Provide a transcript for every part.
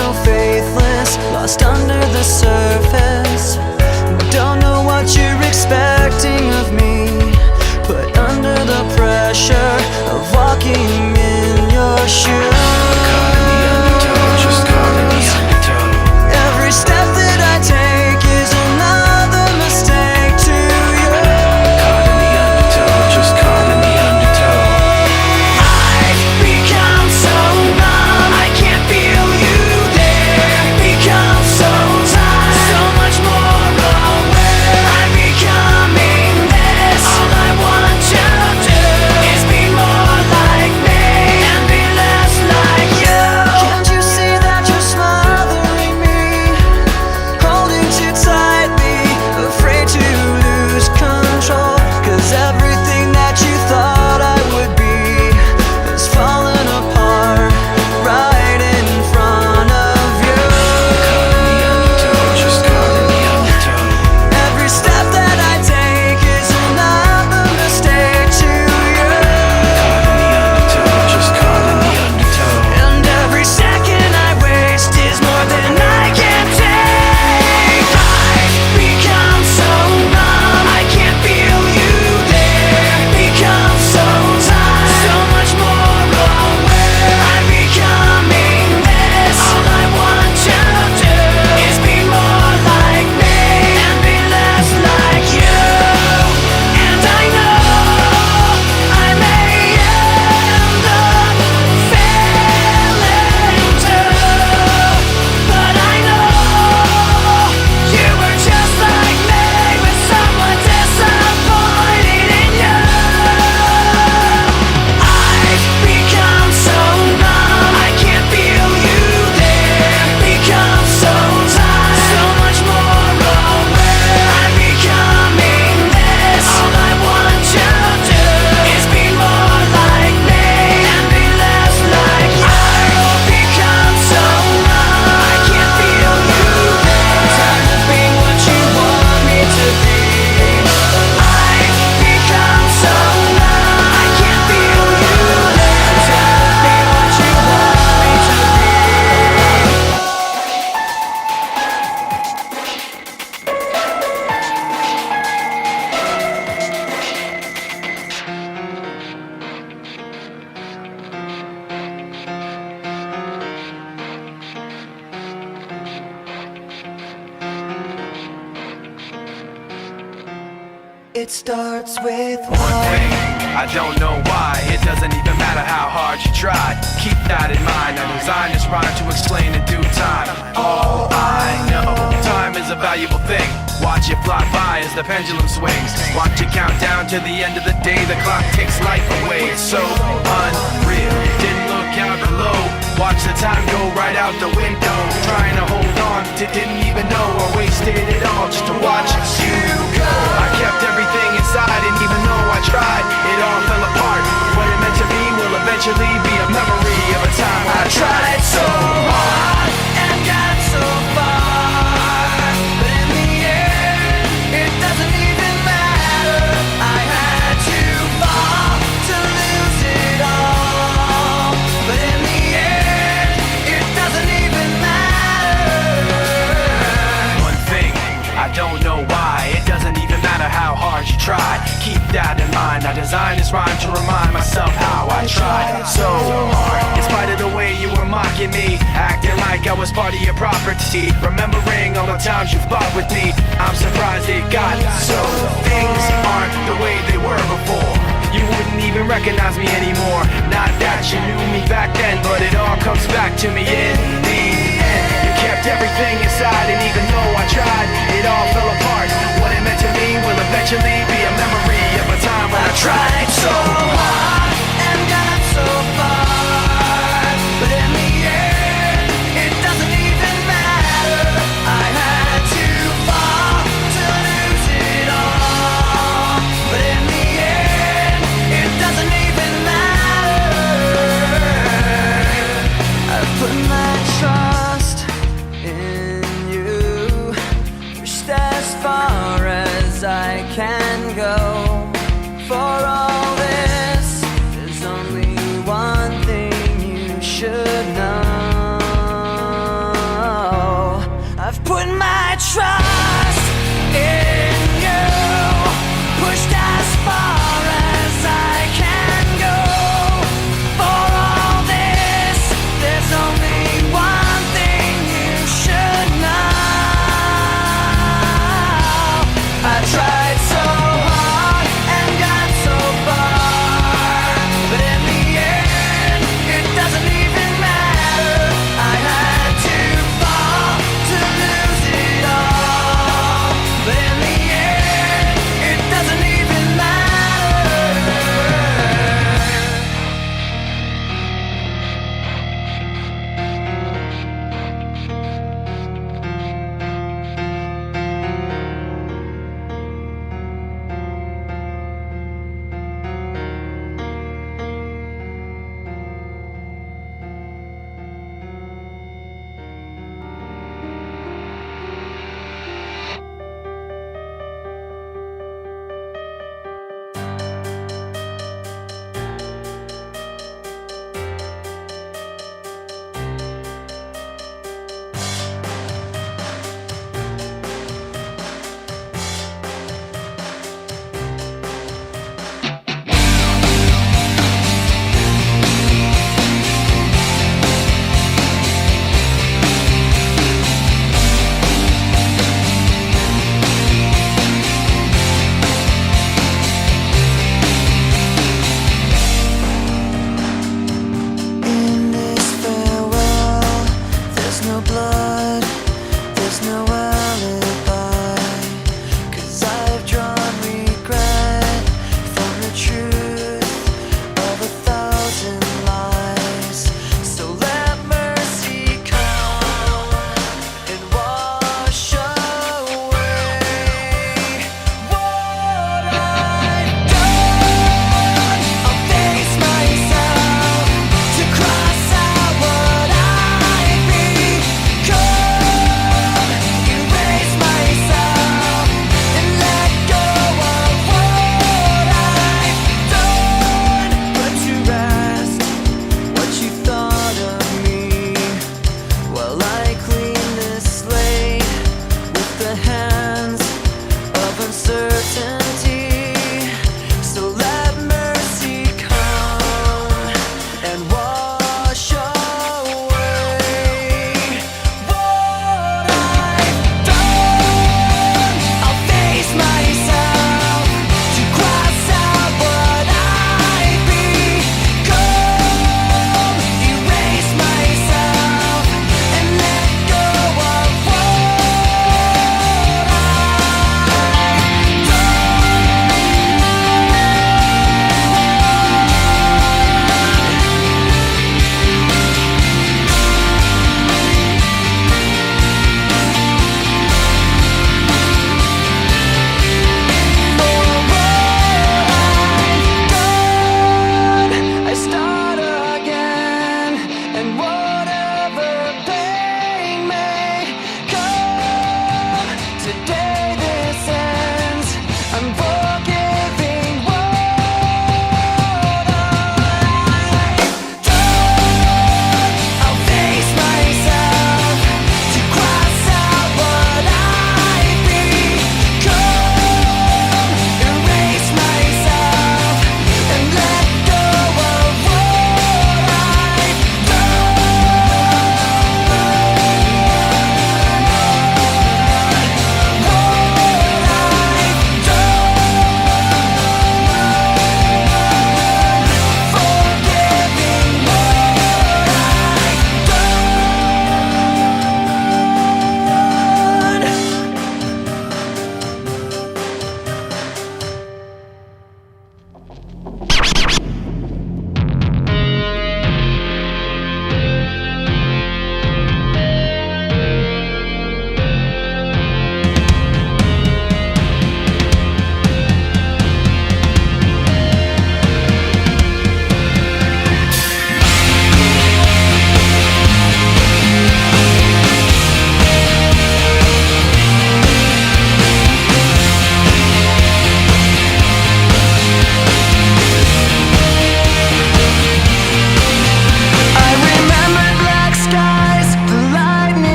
so faithless, lost under the surface. Don't know what you're expecting of me, put under the pressure of walking in your shoes. Caught in the undertow, just caught in the undertow. Every step that I take is another mistake to you. Caught in the undertow, just caught in the undertow. I've become so numb, I can't feel you there. Become so tired, so much more aware. I'm becoming this. All I want to do is be more like me and be less like you. Can't you see that you're smothering me, holding too tightly, afraid to lose control? 'Cause everything that you thought I would be is falling apart right in front of you. Caught in the undertow, just caught in the undertow. Every step that I take is another mistake to you. Caught in the undertow, just caught in the undertow. And every second I waste is more than I can take. I've become so numb, I can't feel you there. Become so tired, so much more aware. I'm becoming this. All I want to do is be more like me and be less like you. And I know I may end up failing too, but I know you were just like me, with someone disappointed in you. I've become so numb, I can't feel you there. Become so tired, so much more aware. I'm becoming this. All I want to do is be more like me and be less like you. I've become so numb, I can't feel you there. Tired of being what you want me to be. I've become so numb, I can't feel you there. Tired of being what you want me to be. It starts with One thing, I don't know why. It doesn't even matter how hard you try. Keep that in mind. I designed this rhyme to explain in due time. All I know, time is a valuable thing. Watch it fly by as the pendulum swings. Watch it count down to the end of the day. The clock takes life away. It's so unreal. Didn't look out below. Watch the time go right out the window. Trying to hold on to didn't even know or wasted it all just to watch you go. I kept everything inside, and even though I tried, it all fell apart. What it meant to be will eventually be a memory of a time when I tried so hard and got so far, but in the end, it doesn't even matter. I had to fall to lose it all, but in the end, it doesn't even matter. one thing. I don't know why. It doesn't even matter how hard you try. Keep that in mind. I designed this rhyme to remind myself how I tried so hard. In spite of the way you were mocking me, acting like I was part of your property, remembering all the times you fought with me, I'm surprised it got so. Things aren't the way they were before. You wouldn't even recognize me anymore. Not that you knew me back then, but it all comes back to me in the end. You kept everything inside, and even though I tried, it all fell apart. What it meant to me will eventually be a memory of a time when I tried so hard and got so far, but in the end, it doesn't even matter. I had to fall to lose it all, but in the end, it doesn't even matter. I put my trust in you.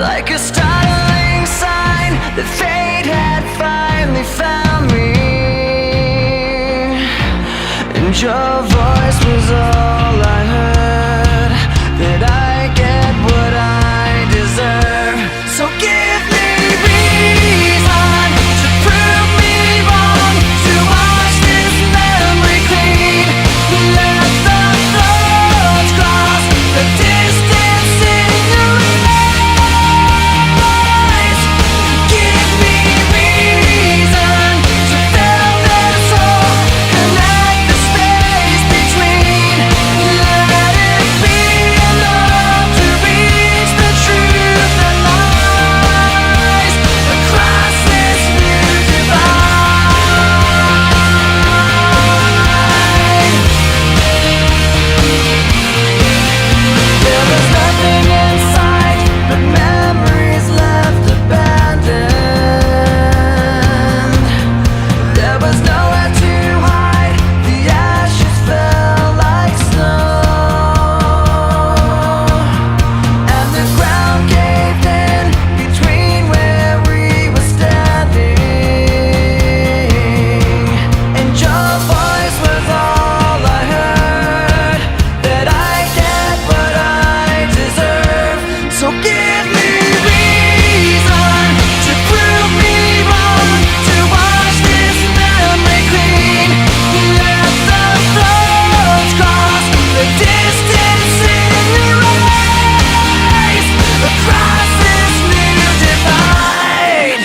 like a startling sign that fate had finally found me. And your voice was all I heard, that I get what I deserve. So give me reason to prove me wrong, to wash this memory clean. Let the thoughts cross the distance in your eyes. Give me reason to fill this hole, connect the space between. Let it be enough to reach the truth that lies across this new divide. There was nothing in sight but memories left abandoned. There was nowhere to hide, the ashes fell like snow, and the ground caved in between where we were standing. And your voice was all I heard, that I get what I deserve. So give me reason to prove me wrong, to wash this memory clean. Let the thoughts cross the distance in your eyes across this new divide.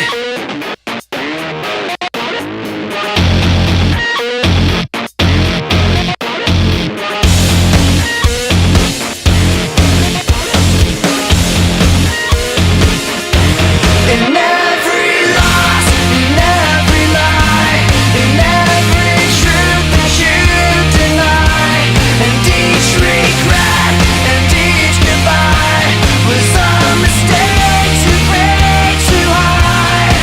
In every loss, in every lie, in every truth that you deny, and each regret and each goodbye was a mistake to break too high.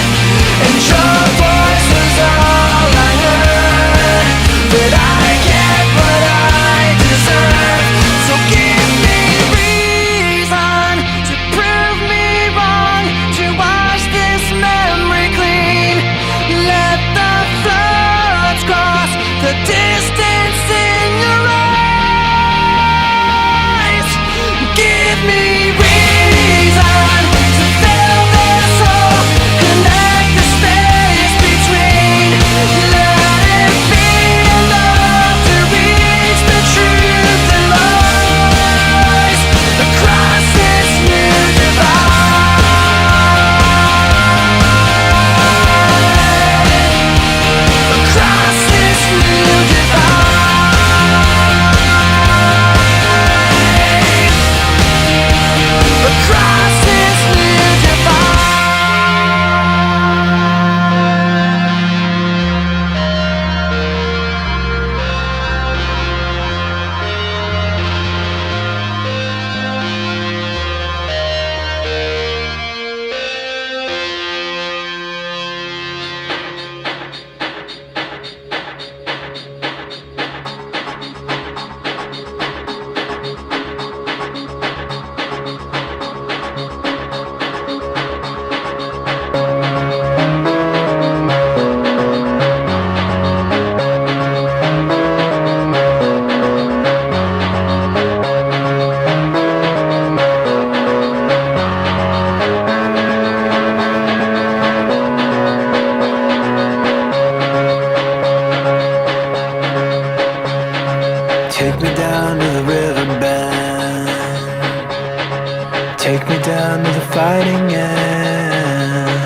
And your voice was all I heard, that I get what I deserve. So give me reason to prove me wrong, to wash this memory clean. Let the floods cross the distance in your eyes. Give me reason to fill this hole, connect the space between. Let it be enough to reach the truth that lies across this new divide. Across this new divide. Across this new divide. Take me down to the riverbed, take me down to the fighting end.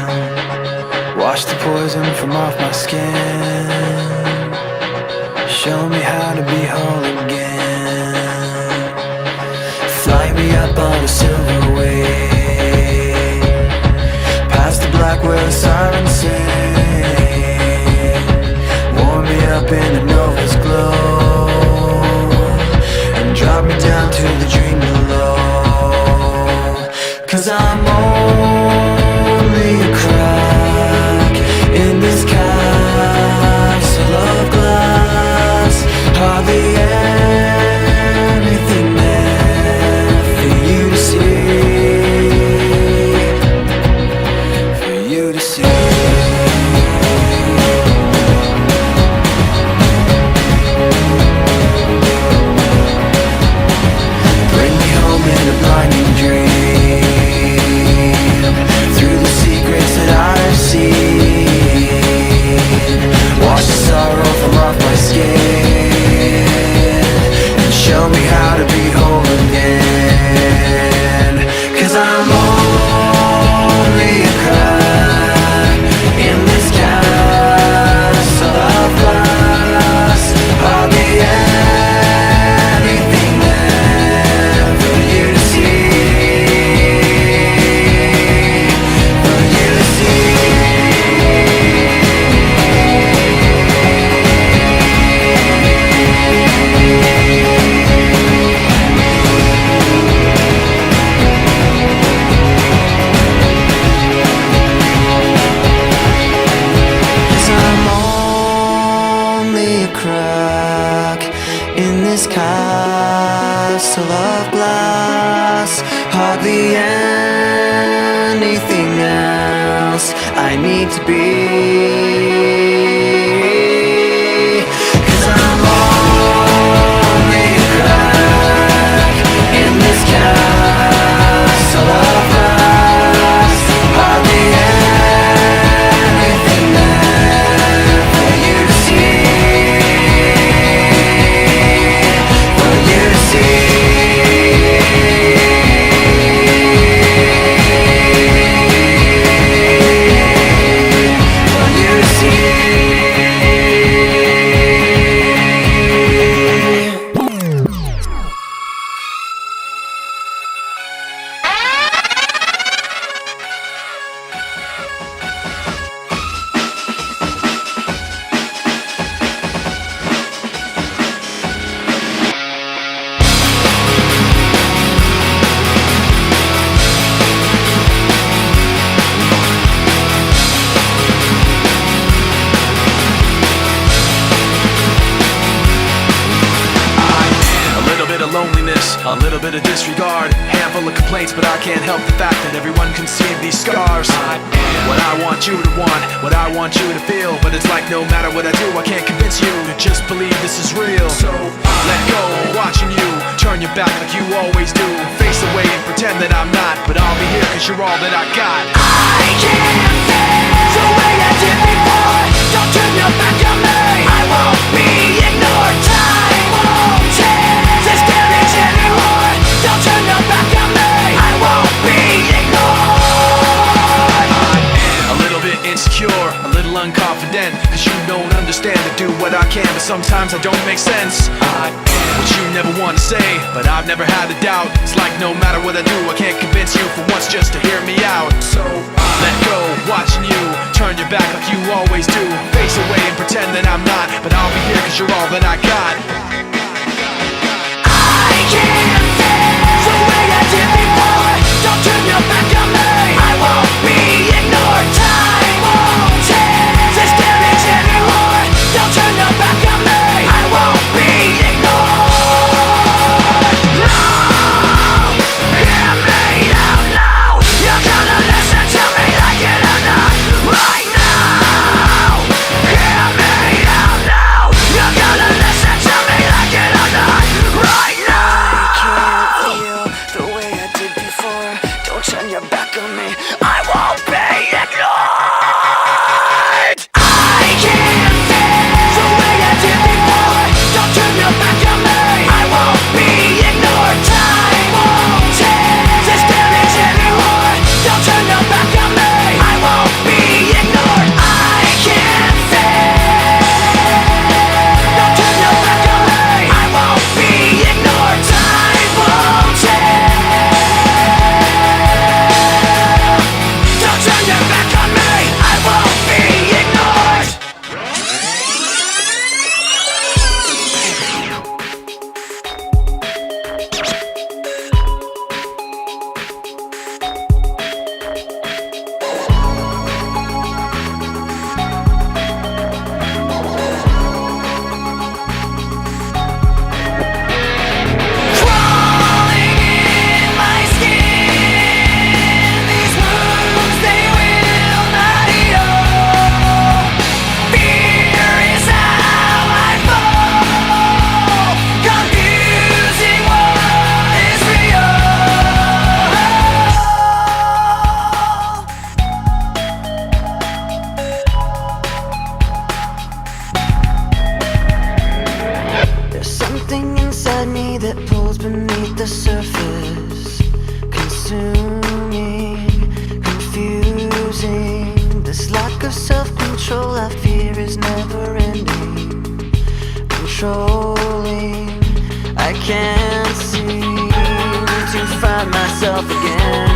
Wash the poison from off my skin, show me how to be whole again. Fly me up on a silver wave, past the black where the sirens sing. Warm me up in a nova's glow, and drop me down to the dream below. 'Cause I'm only a crack in this castle of glass. Hardly anything there for you to see. else I need to be. 'Cause I'm only a crack in this castle of glass. Hardly anything there for you to see, for you to see. Loneliness, a little bit of disregard, handful of complaints, but I can't help the fact that everyone can see these scars. I am what I want you to want, what I want you to feel, but it's like no matter what I do, I can't convince you to just believe this is real. So let go, watching you turn your back like you always do, face away and pretend that I'm not, but I'll be here 'cause you're all that I got. I can't feel the way I did before. Don't turn your back on me. I won't be ignored. Time won't change this damage anymore. Don't turn your back on me. I won't be ignored. A little bit insecure, a little unconfident, 'cause you don't understand to do what I can, but sometimes I don't make sense. I am what you never want to say, but I've never had a doubt. It's like no matter what I do, I can't convince you for once just to hear me out. So let go, watching you turn your back like you always do, face away and pretend that I'm not, but I'll be here 'cause you're all that I got. I can't feel the way I did before. Don't turn your back on me. I won't be ignored. Time won't change this damage anymore. Don't turn your back on me. I won't be ignored. No, hear me out now. You're gonna listen to me like it or not. Right now, hear me out now. You're gonna listen to me like it or not. Right now. I can't feel the way I did before. Don't turn your back on me. I won't be ignored. I can't feel the way I did before. Don't turn your back on me. I won't be ignored. Time won't change this damage anymore. Don't turn your back on me. I won't be ignored. I can't feel. Don't turn your back on me. I won't be ignored. Time won't change. Don't turn your back on me. I won't be ignored. Crawling in my skin, these wounds they will not heal. Fear is how I fall, confusing what is real. There's something inside me that pulls beneath the surface, consuming, confusing. This lack of self-control I fear is never ending, controlling. I can't seem to find myself again.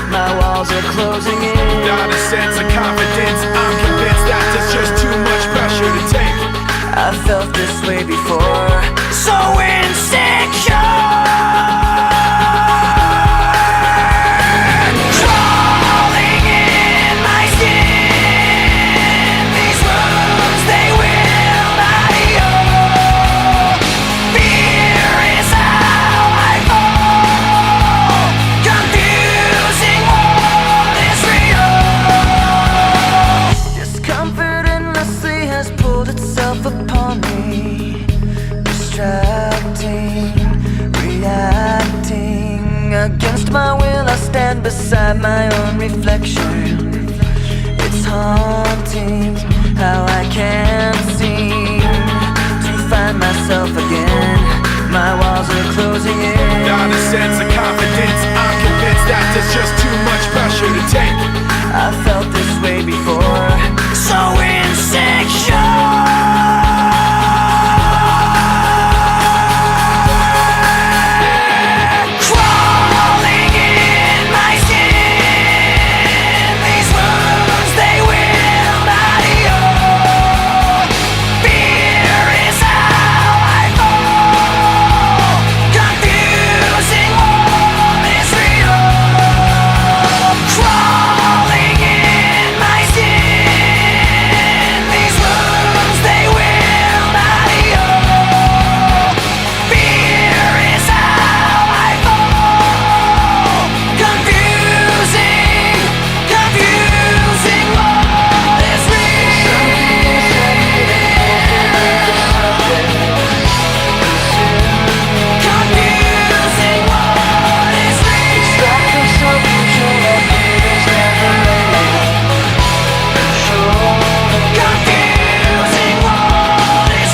My walls are closing in. Not a sense of confidence, I'm convinced that there's just too much pressure to take. I felt this way before. So insecure. Crawling in my skin, these wounds they will not heal. Fear is how I fall, confusing what is real. inside my own reflection. It's haunting how I can't seem to find myself again. My walls are closing in. Not a sense of confidence, I'm convinced that there's just too much pressure to take. I felt this way before, So insecure. Crawling in my skin, these wounds they will not heal. Fear is how I fall, confusing what is real. Crawling in my skin, these wounds they will not heal. Fear is how I fall, confusing what is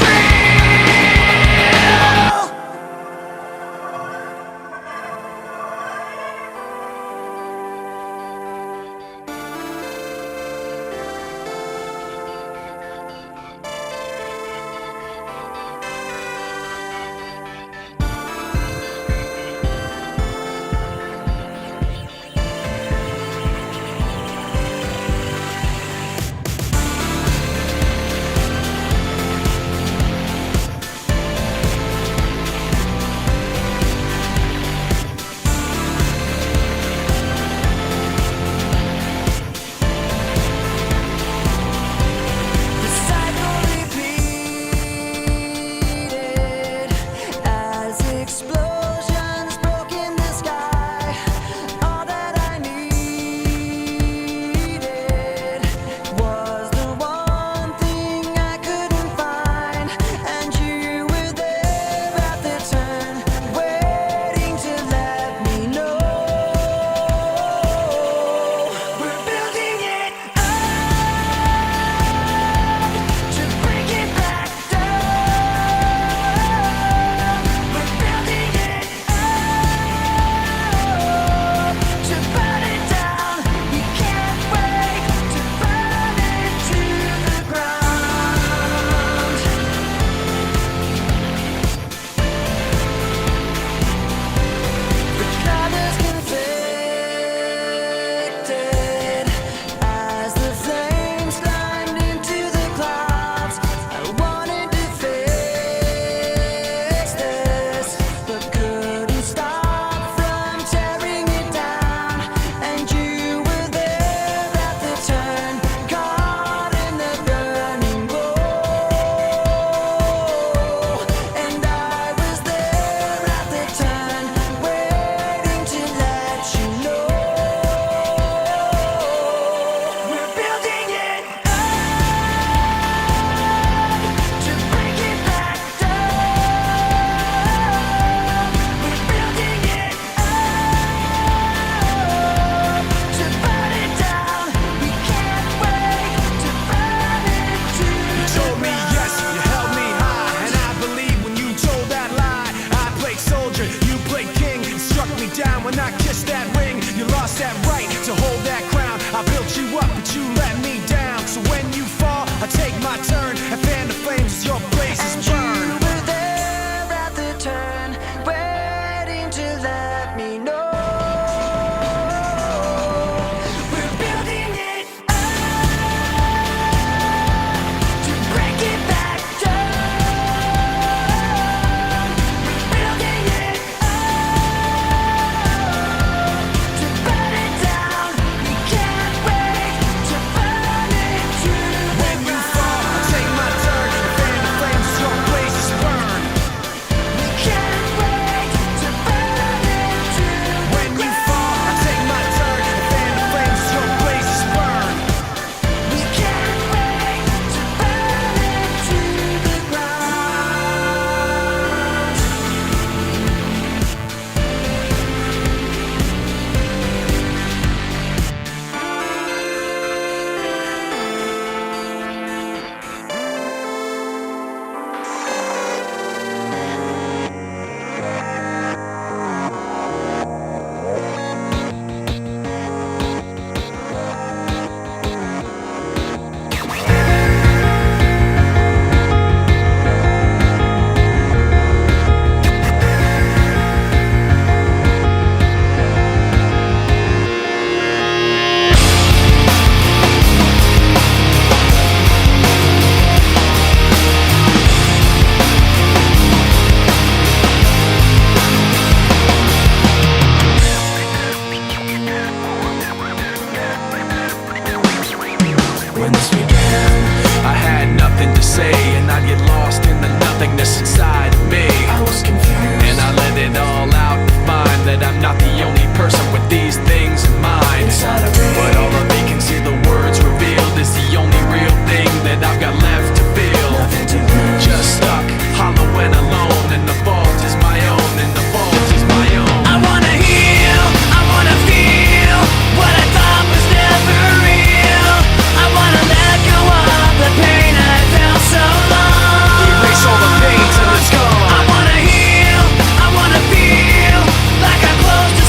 nothing to say, and I'd get lost in the nothingness inside of me. I was confused, And I let it all out to find that I'm not the only person with these things in mind. inside of me. But all of me can see the words revealed is the only real thing that I've got left to feel. Nothing to lose. Just stuck, hollow and alone, and the fault is my own, and the fault is my own. I wanna heal, I wanna feel what I thought was never real. I wanna let go of the pain I felt so long. Erase all the pain till it's gone. I wanna heal, I wanna feel like I'm close to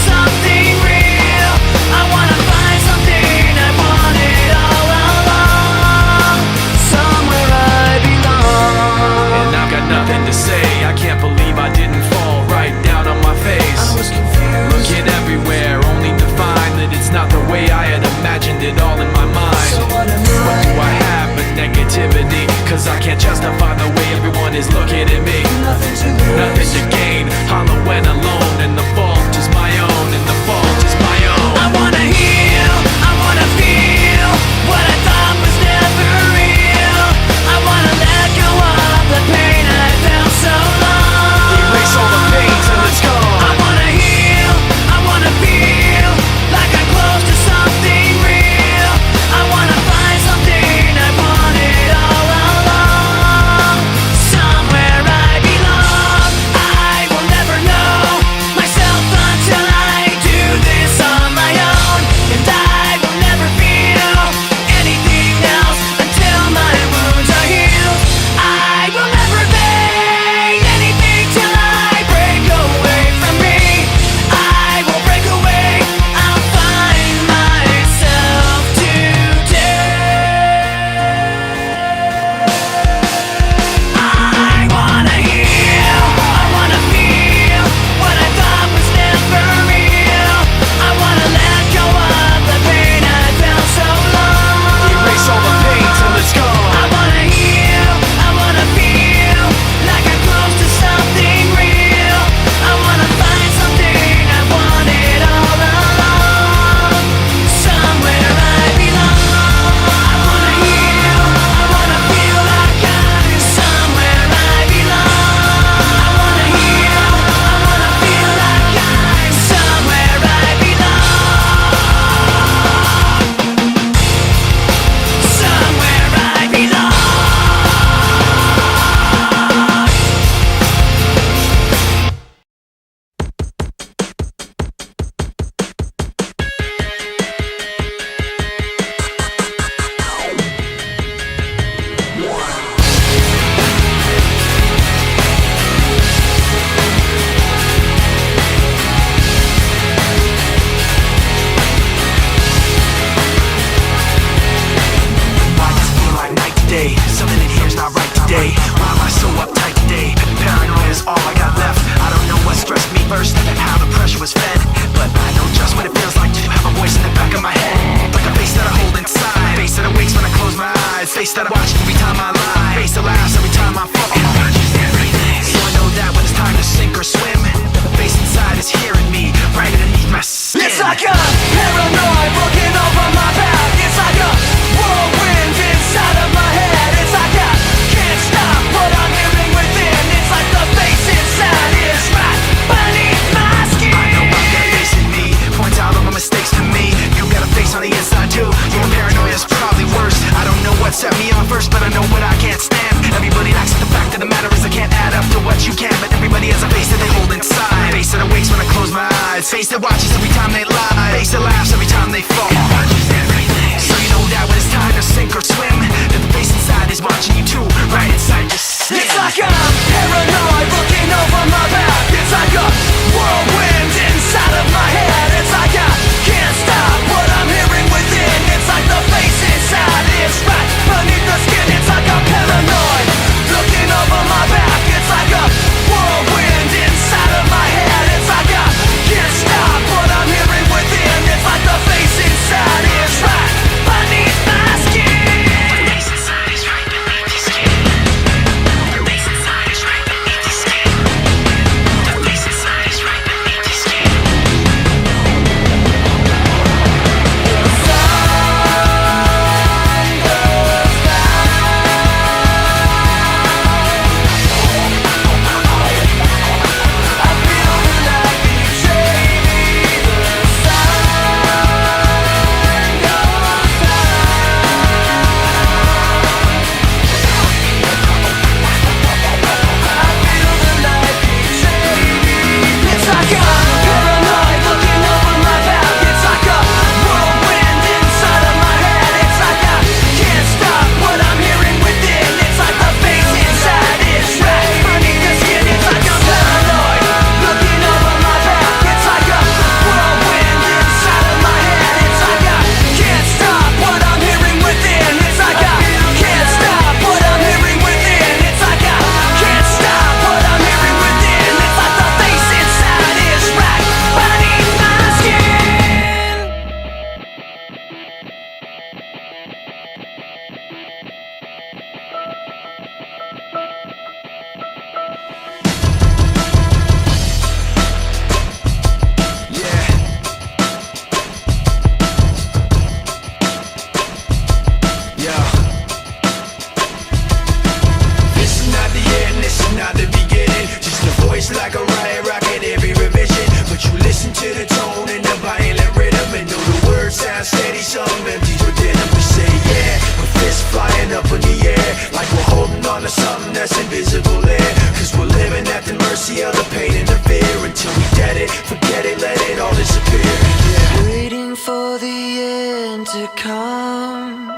that's invisible there. Cause we're living at the mercy of the pain and the fear. Until we get it, forget it, let it all disappear. Yeah. Waiting for the end to come,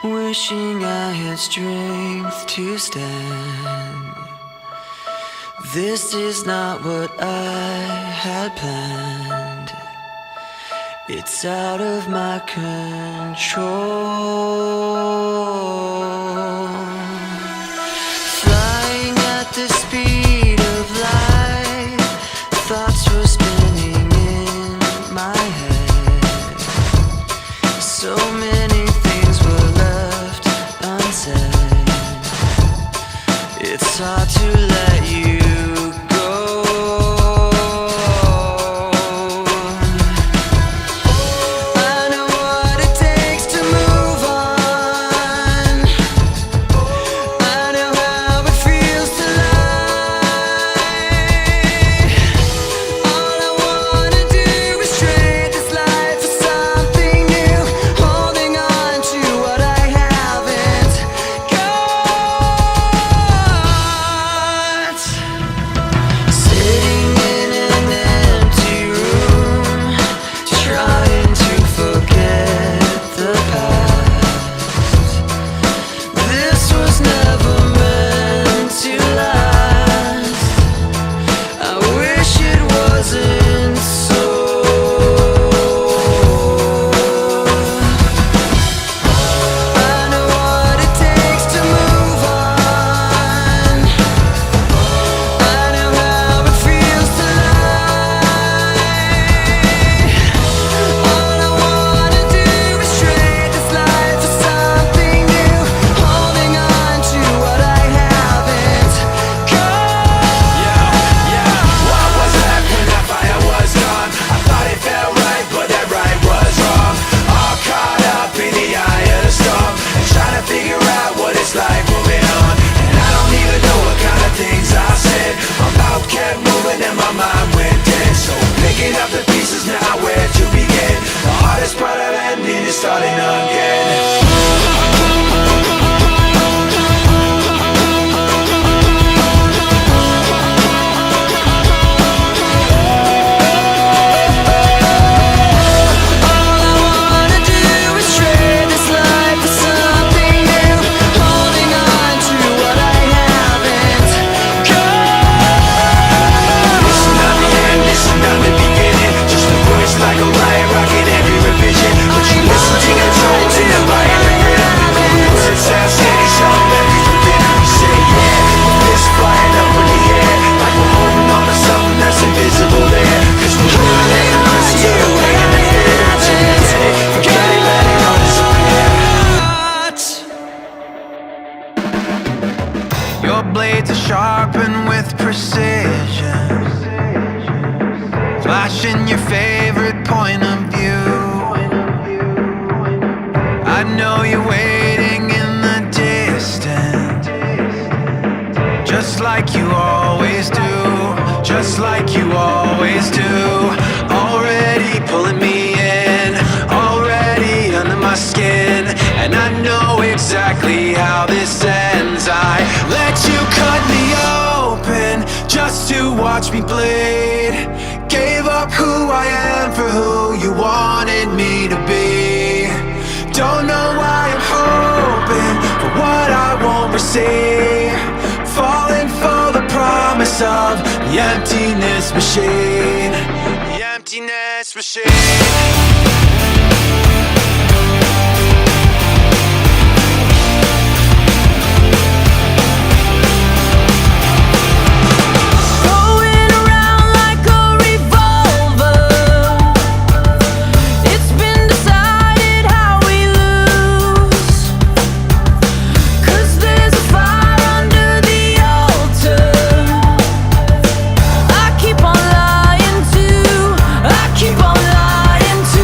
wishing I had strength to stand. This is not what I had planned. It's out of my control. Flying at the speed of light, thoughts were spinning in my head. So many things were left unsaid. It's hard to let you go. I know what it takes to move on. I know how it feels to lie. All I wanna do is trade this life for something new, holding on to what I haven't got. Sitting in an empty room, trying to forget the past. This was never meant to last. I wish it wasn't so. I know what it takes to move on. I know how it feels to lie. All I wanna do is trade this life for something new, holding on to what I haven't got. Yeah, what was left when that fire was gone? I thought it felt right, but that right was wrong. All caught up in the eye of the storm, and trying to figure out what it's like moving on. And I don't even know what kind of things I said. My mouth kept moving and my mind went dead. So picking up the pieces now, where to begin? The hardest part of ending is starting again. All I wanna do is trade this life for something new, holding on to what I haven't got. This is not the end, this is not the beginning. Just a voice like a riot, rocking every revision. But you listen to your tones in the light of the rhythm. Words sound steady, some memories within. We say yeah, with this flying up in the air, like we're holding on to something that's invisible there. Cause we're living at the mercy of the pain and the fear. Until we get it, forget it, let it all disappear. Your blades are sharpened with precision, flashing your favorite point of view. I know you're waiting in the distance, just like you always do, just like you always do. Already pulling me in, already under my skin, and I know exactly how this ends. I let you cut me open just to watch me bleed. Gave up who I am for who you wanted me to be. Don't know why I'm hoping for what I won't receive. Falling for the promise of the emptiness machine. The emptiness machine. Going around like a revolver. It's been decided how we lose. 'Cause there's a fire under the altar. I keep on lying to, I keep on lying to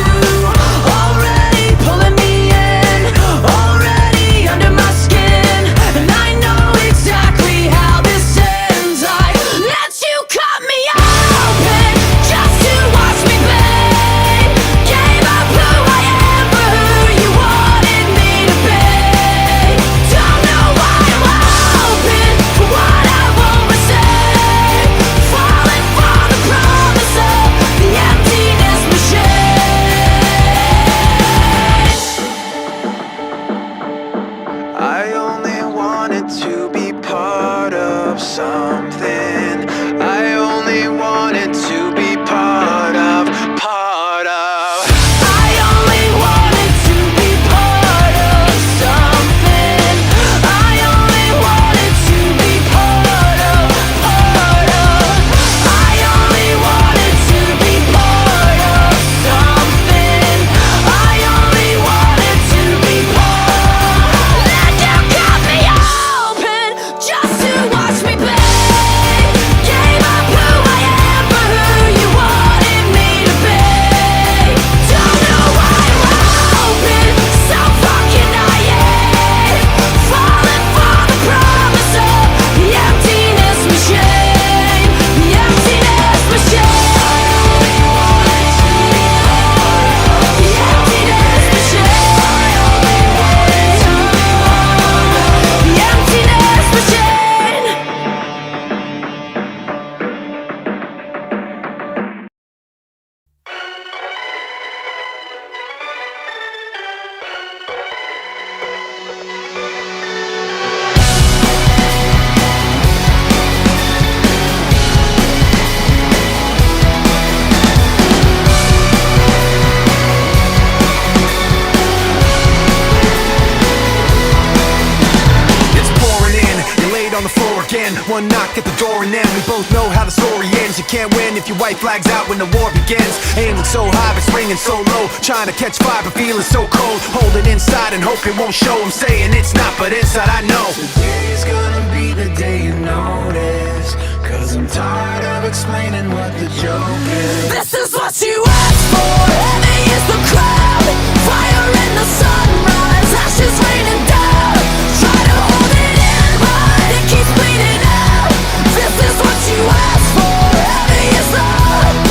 one knock at the door and then we both know how the story ends. You can't win if your white flag's out when the war begins. Aiming so high but springing so low, trying to catch fire but feeling so cold. Hold it inside and hope it won't show. I'm saying it's not, but inside I know Today's gonna be the day you notice, 'cause I'm tired of explaining what the joke is. This is what you asked for. Heavy is the crowd, fire in the sunrise, ashes raining down. Try to hold it in, but it keeps bleeding out. This is what you asked for. Heavy is the crowd.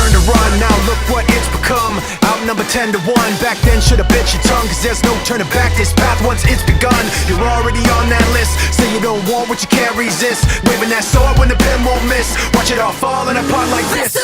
turn to run, now look what it's become. Outnumber 10 to 1, back then should've bit your tongue, 'cause there's no turning back, this path once it's begun. You're already on that list, say you don't want what you can't resist. Waving that sword when the pen won't miss, watch it all falling apart like this.